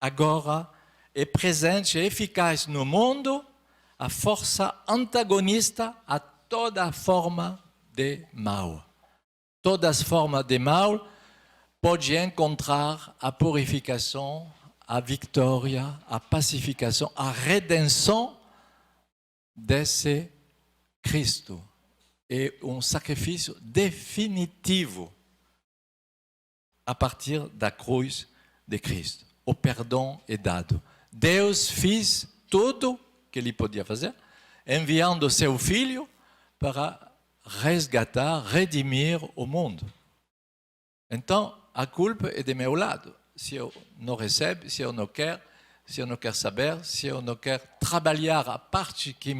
Agora é presente e eficaz no mundo a força antagonista a toda forma de mal. Todas as formas de mal podem encontrar a purificação, a vitória, a pacificação, a redenção desse Cristo. É um sacrifício definitivo a partir da cruz de Cristo. O perdão é dado. Deus fez tudo que ele podia fazer, enviando seu Filho para resgatar, redimir o mundo. Então, a culpa é de meu lado. Se eu não recebo, se eu não quero saber, se eu não quero trabalhar a parte que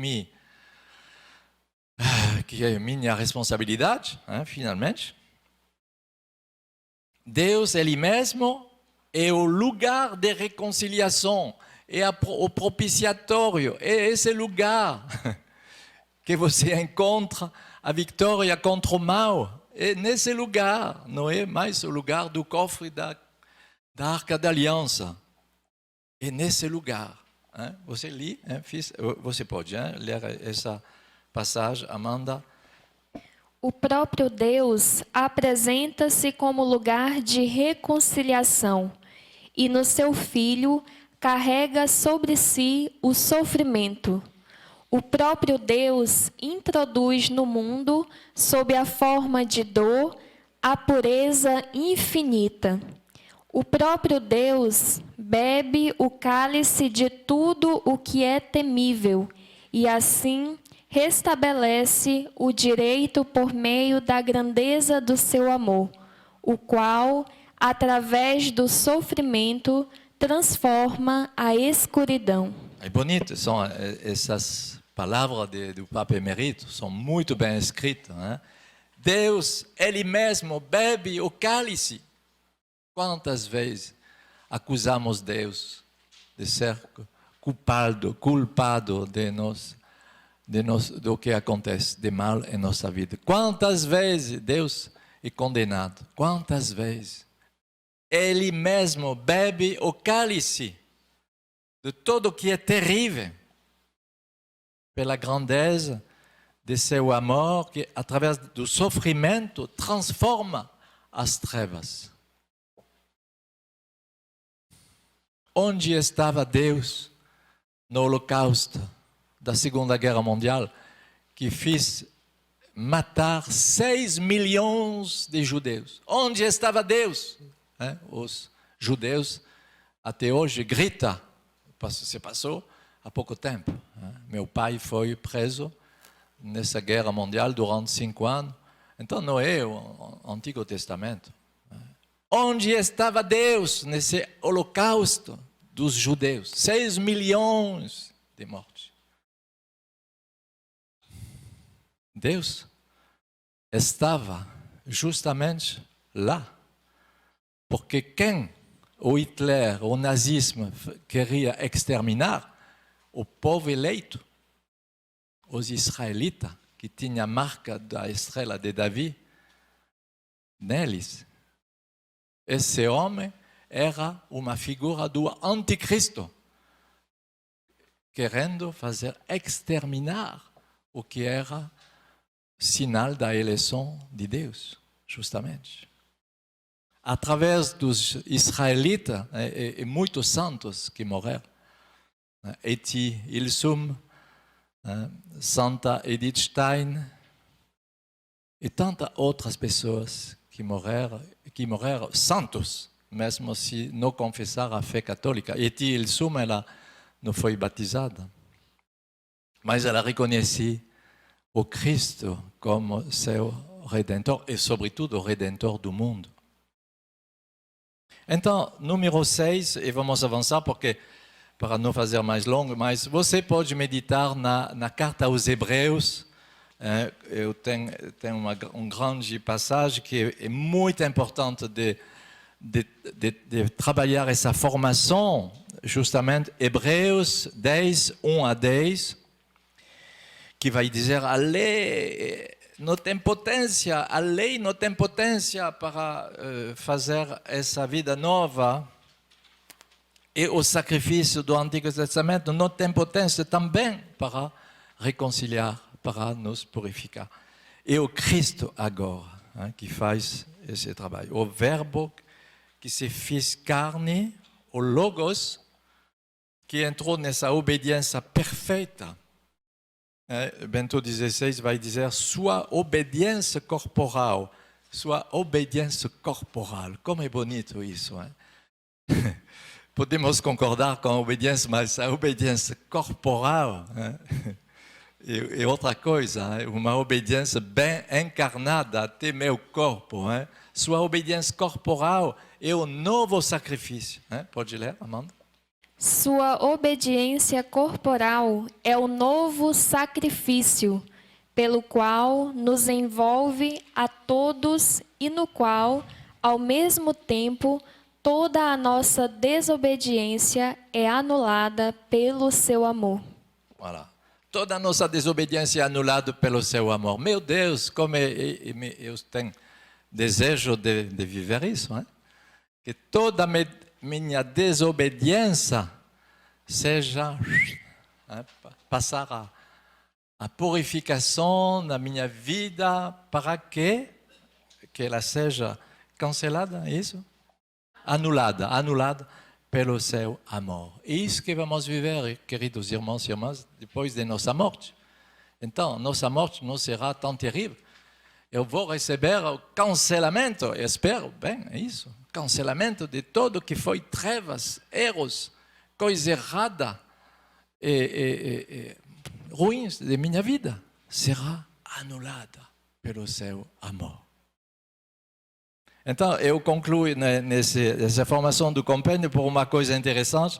é minha responsabilidade, finalmente. Deus, Ele mesmo, é o lugar de reconciliação, é o propiciatório, é esse lugar que você encontra a vitória contra o mal. É nesse lugar, não é mais o lugar do cofre da Arca da Aliança. É nesse lugar. Você lê, você pode ler essa passagem, Amanda? O próprio Deus apresenta-se como lugar de reconciliação e no seu Filho carrega sobre si o sofrimento. O próprio Deus introduz no mundo, sob a forma de dor, a pureza infinita. O próprio Deus bebe o cálice de tudo o que é temível e assim restabelece o direito por meio da grandeza do seu amor, o qual, através do sofrimento, transforma a escuridão. É bonito, são essas palavras do Papa Emérito, são muito bem escritas. Deus, Ele mesmo, bebe o cálice. Quantas vezes acusamos Deus de ser culpado do que acontece de mal em nossa vida? Quantas vezes Deus é condenado? Quantas vezes? Ele mesmo bebe o cálice de tudo que é terrível, pela grandeza de seu amor, que através do sofrimento transforma as trevas. onde estava Deus no Holocausto da Segunda Guerra Mundial, que fez matar 6 milhões de judeus. Onde estava Deus? Os judeus até hoje gritam, se passou há pouco tempo. Meu pai foi preso nessa guerra mundial durante 5 anos. Então não é o Antigo Testamento. Onde estava Deus nesse holocausto dos judeus? 6 milhões de mortes. Deus estava justamente lá. Porque quem o Hitler, o nazismo, queria exterminar? O povo eleito, os israelitas, que tinham a marca da estrela de Davi neles. Esse homem era uma figura do anticristo, querendo fazer exterminar o que era sinal da eleição de Deus, justamente. Através dos israelitas e muitos santos que morreram. Eti Ilsum, Santa Edith Stein e tantas outras pessoas que morreram santos, mesmo se não confessaram a fé católica. Eti Ilsum, ela não foi batizada, mas ela reconhecia o Cristo como seu Redentor e, sobretudo, o Redentor do mundo. Então, número 6, e vamos avançar porque, para não fazer mais longo, mas você pode meditar na carta aos Hebreus. Eu tenho uma grande passagem que é muito importante de trabalhar essa formação, justamente, Hebreus 10, 1 a 10, que vai dizer a lei não tem potência para fazer essa vida nova, e o sacrifício do Antigo Testamento não tem potência também para reconciliar, para nos purificar. É o Cristo agora que faz esse trabalho. O Verbo que se fez carne, o Logos, que entrou nessa obediência perfeita. Bento XVI vai dizer sua obediência corporal. Como é bonito isso, hein? Podemos concordar com a obediência, mas a obediência corporal é outra coisa, uma obediência bem encarnada até meu corpo. Sua obediência corporal é o novo sacrifício. Pode ler, Amanda? Sua obediência corporal é o novo sacrifício, pelo qual nos envolve a todos e no qual, ao mesmo tempo, toda a nossa desobediência é anulada pelo seu amor. Voilà. Toda a nossa desobediência é anulada pelo seu amor. Meu Deus, como eu tenho desejo de viver isso, hein? Que toda minha desobediência seja passar a purificação na minha vida para que ela seja cancelada, é isso? Anulada pelo seu amor. É isso que vamos viver, queridos irmãos e irmãs, depois de nossa morte. Então, nossa morte não será tão terrível. Eu vou receber o cancelamento, espero, bem, é isso. Cancelamento de tudo que foi trevas, erros, coisa errada e ruins de minha vida. Será anulada pelo seu amor. Então, eu concluo nessa formação do compêndio por uma coisa interessante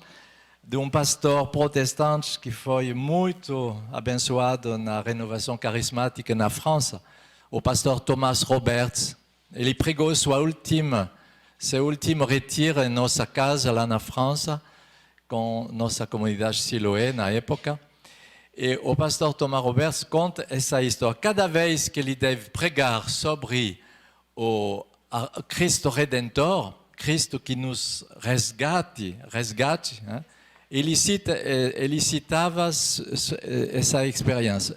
de um pastor protestante que foi muito abençoado na renovação carismática na França, o pastor Thomas Roberts. Ele pregou seu último retiro em nossa casa lá na França, com nossa comunidade Siloé na época. E o pastor Thomas Roberts conta essa história. Cada vez que ele deve pregar sobre o Cristo Redentor, Cristo que nos resgate, ele citava essa experiência.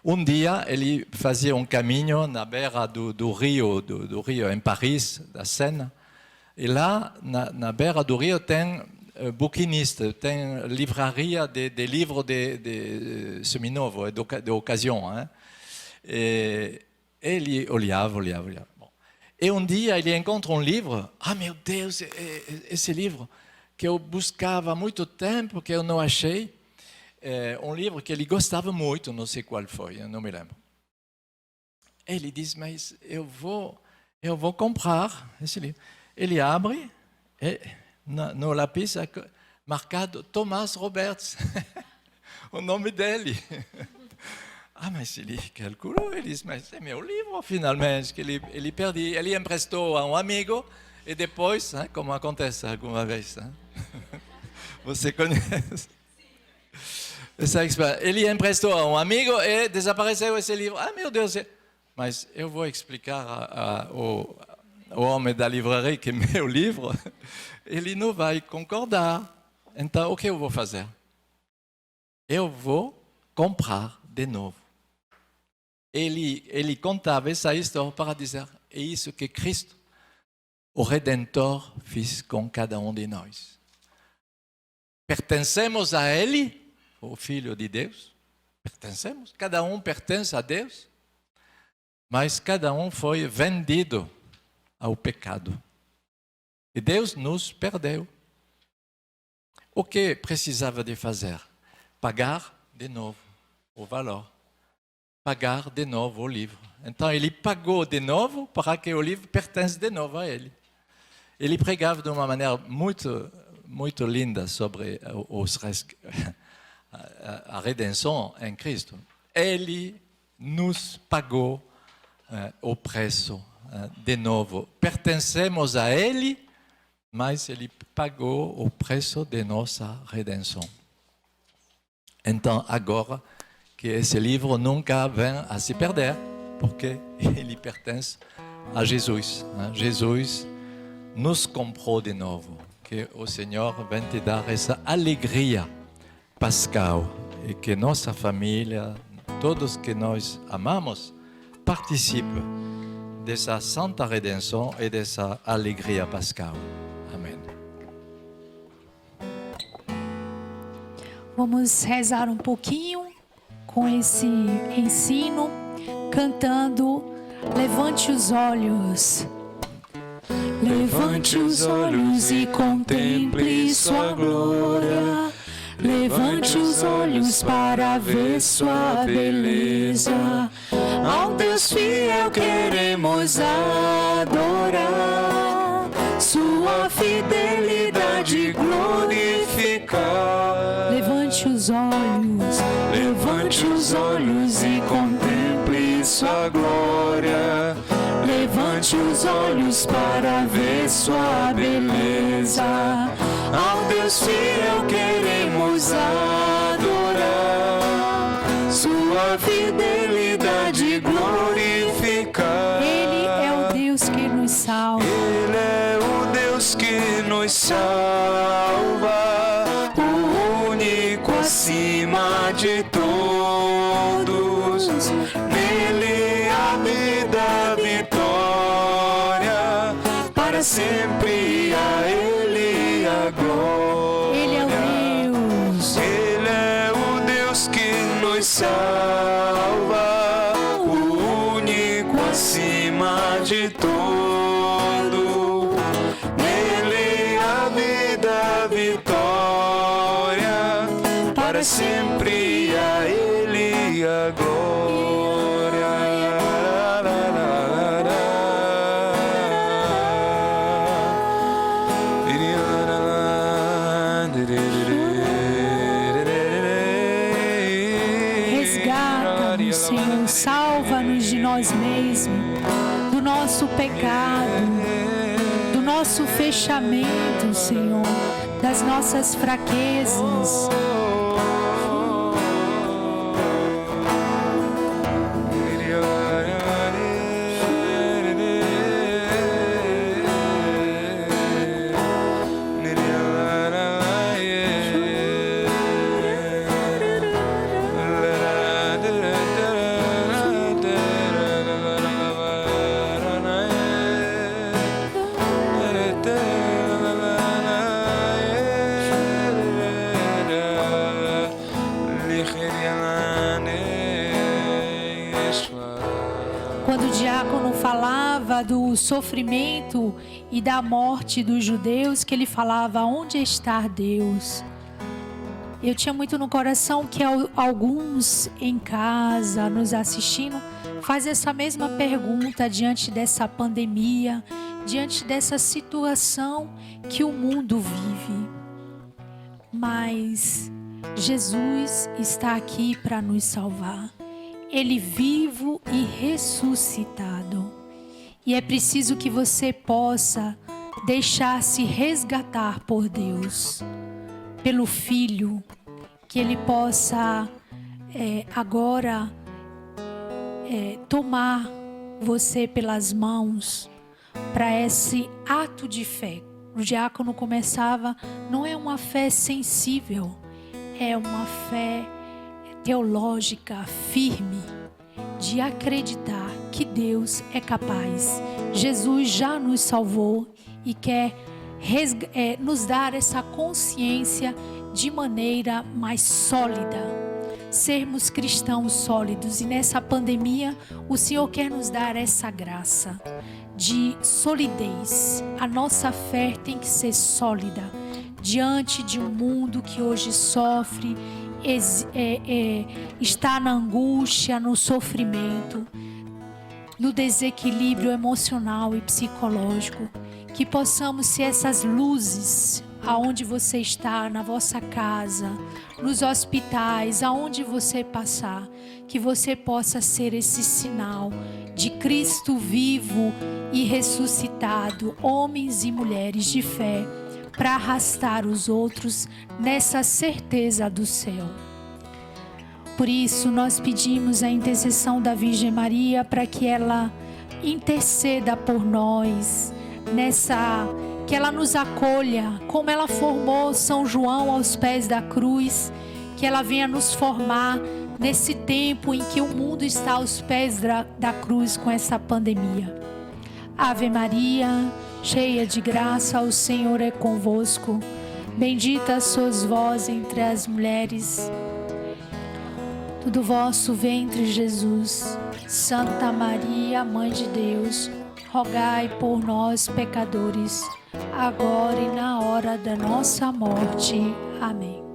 Um dia, ele fazia um caminho na beira do rio em Paris, da Seine, E lá, na beira do rio, tem buquinista, tem livraria de livros de seminovos, de ocasião. Hein? E ele olhava. Bom. E um dia, ele encontra um livro. Ah, meu Deus, esse livro que eu buscava há muito tempo, que eu não achei. Um livro que ele gostava muito, não sei qual foi, eu não me lembro. Ele diz, mas eu vou comprar esse livro. Ele abre e no lápis marcado Thomas Roberts, o nome dele. Ah, mas ele calculou, ele disse, mas é meu livro, finalmente, que ele perdeu. Ele emprestou a um amigo e depois, como acontece alguma vez, você conhece? Ele emprestou a um amigo e desapareceu esse livro. Ah, meu Deus! Mas eu vou explicar ao homem da livraria que meu livro, ele não vai concordar. Então, o que eu vou fazer? Eu vou comprar de novo. Ele contava essa história para dizer, é isso que Cristo, o Redentor, fez com cada um de nós. Pertencemos a Ele, o Filho de Deus, pertencemos, cada um pertence a Deus, mas cada um foi vendido ao pecado. E Deus nos perdeu. O que precisava de fazer? Pagar de novo o valor. Pagar de novo o livro. Então ele pagou de novo para que o livro pertence de novo a ele. Ele pregava de uma maneira muito linda sobre a redenção em Cristo. Ele nos pagou o preço de novo. Pertencemos a Ele, mas Ele pagou o preço de nossa redenção. Então, agora que esse livro nunca vem a se perder, porque ele pertence a Jesus. Jesus nos comprou de novo. Que o Senhor vem te dar essa alegria pascal e que nossa família, todos que nós amamos, participem dessa santa redenção e dessa alegria pascal. Amém. Vamos rezar um pouquinho com esse ensino, cantando Levante os olhos. Levante os olhos e contemple sua glória. Levante os olhos para ver sua beleza. Ao Deus fiel queremos adorar, sua fidelidade glorificar. Levante os olhos e contemple sua glória. Levante os olhos para ver sua beleza. Ao Deus fiel queremos adorar, sua fidelidade glorificar. Ele é o Deus que nos salva. Ele é o Deus que nos salva, o único acima de todos. Nele a vida, a vitória, para sempre a Ele a glória. Ele é o Deus. Ele é o Deus que nos salva, o único acima de todo. Nele a vida, a vitória, para sempre a Ele a glória. Resgata-nos, Senhor, salva-nos de nós mesmos, do nosso pecado, do nosso fechamento, Senhor, das nossas fraquezas. Eternamente. diácono falava do sofrimento e da morte dos judeus, que ele falava: onde está Deus? Eu tinha muito no coração que alguns em casa, nos assistindo, faz essa mesma pergunta diante dessa pandemia, diante dessa situação que o mundo vive. Mas Jesus está aqui para nos salvar. Ele vivo e ressuscitado. E é preciso que você possa deixar-se resgatar por Deus, pelo Filho, que Ele possa agora tomar você pelas mãos para esse ato de fé. O diácono começava: não é uma fé sensível, é uma fé teológica firme de acreditar que Deus é capaz. Jesus já nos salvou e quer nos dar essa consciência de maneira mais sólida, sermos cristãos sólidos. E nessa pandemia o Senhor quer nos dar essa graça de solidez. A nossa fé tem que ser sólida diante de um mundo que hoje sofre, está na angústia, no sofrimento, no desequilíbrio emocional e psicológico. Que possamos ser essas luzes aonde você está, na vossa casa, nos hospitais, aonde você passar, que você possa ser esse sinal de Cristo vivo e ressuscitado, homens e mulheres de fé, para arrastar os outros nessa certeza do céu. Por isso, nós pedimos a intercessão da Virgem Maria para que ela interceda por nós, que ela nos acolha, como ela formou São João aos pés da cruz, que ela venha nos formar nesse tempo em que o mundo está aos pés da cruz com essa pandemia. Ave Maria, cheia de graça, o Senhor é convosco. Bendita sois vós entre as mulheres, do vosso ventre, Jesus. Santa Maria, Mãe de Deus, rogai por nós, pecadores, agora e na hora da nossa morte. Amém.